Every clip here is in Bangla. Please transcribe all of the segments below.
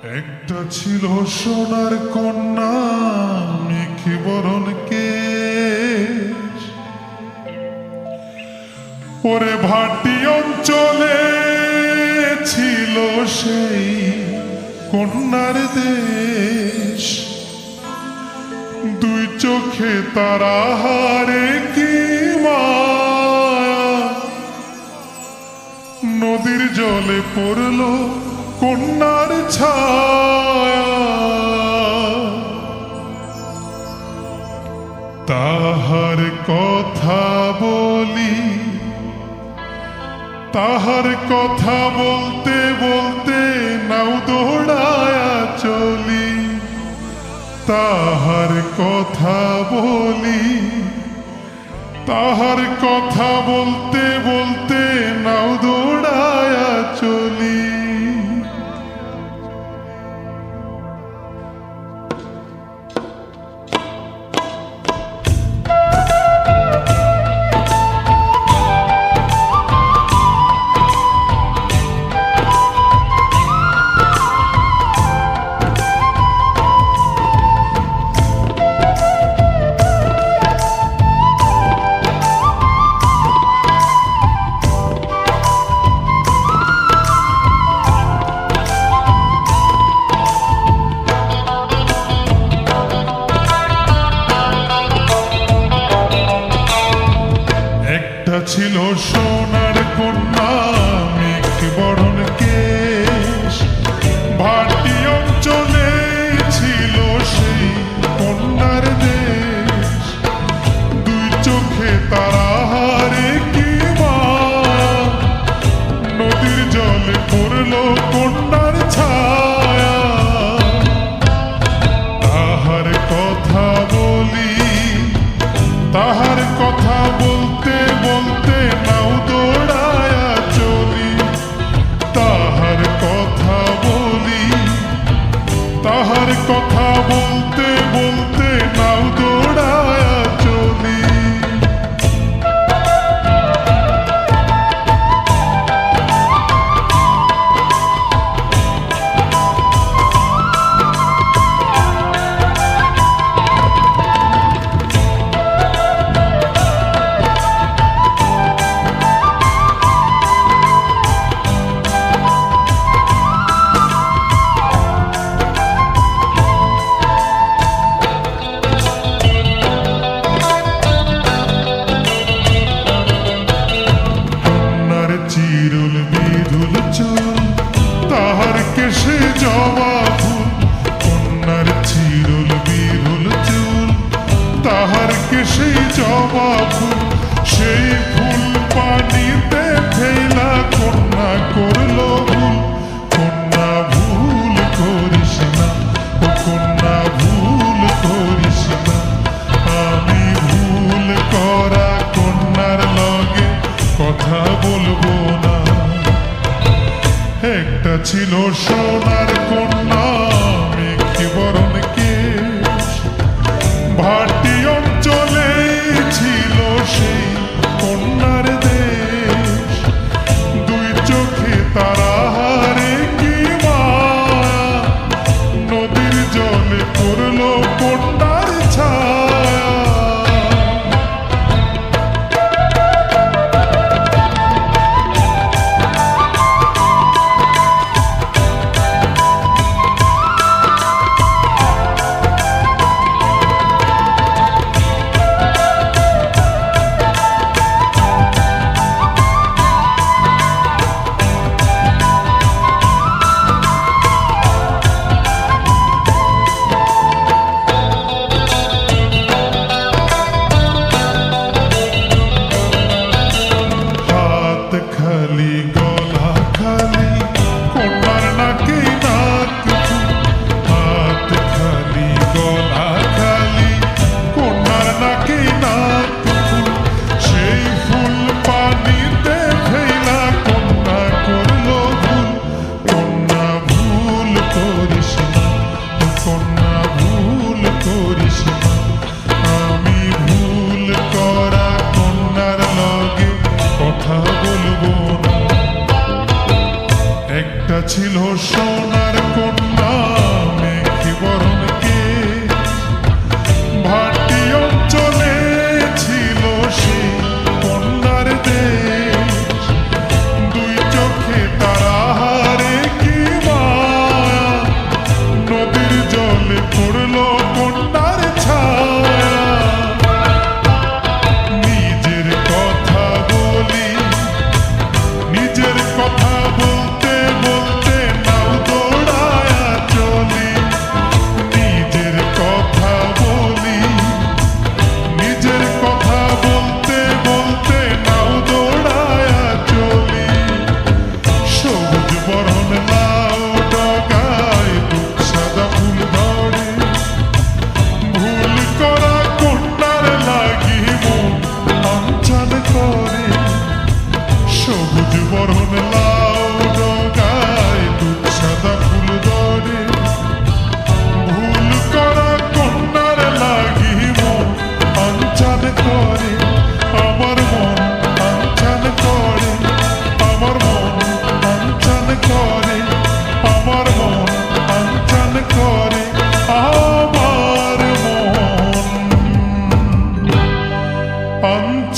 একটা ছিল সোনার কন্যা মেঘে বরণ কেশ, ওরে ভাটি অঞ্চলে ছিল সেই কন্যার দেশ। দুই চোখে তারা হারে কি মায়া, নদীর জলে পড়ল কন্যার ছায়া। তাহার কথা বলি, তাহার কথা বলতে বলতে নাও দৌড়ায়া চলি। তাহার কথা বলি, তাহার কথা বলতে বলতে নাও দৌড়ায়া চলি। ছিল সোনার কন্যা মেঘে বরণ কেশ, ভাটি অঞ্চলে ছিল সেই কন্যার দেশ। দুই চোখে তারা হারে কি মায়া, নদীর জলে পড়ল কন্যার ছায়া। তাহার কথা বলি, তাহার কথা বলতে বলতে নাও দৌড়ায়া চলি। তাহার কথা বলি, তাহার কথা বলতে বলতে নাও দৌড়ায়া চলি। চিরুল বিধুল চুল, তাহার কেশে জবা ফুল। কন্যার চিরুল বিধুল চুল, তাহার কেশে জবা ফুল। সেই ফুল পানিতে ফেলা কন্যা করল ভুল। কন্যা ভুল করিস না, ও কন্যা ভুল করিস না। আমি ভুল করা কন্যার লগে কথা বলবো না। একটা ছিল সোনার কন্যা মেঘে বরণ কেশ, ভাটি অঞ্চলে ছিল সেই কন্যার দেশ। দুই চোখে তারা হারে কি মায়া, নদীর জলে পড়ল কন্যার ছায়া।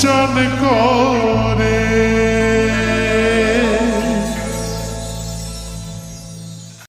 চান করে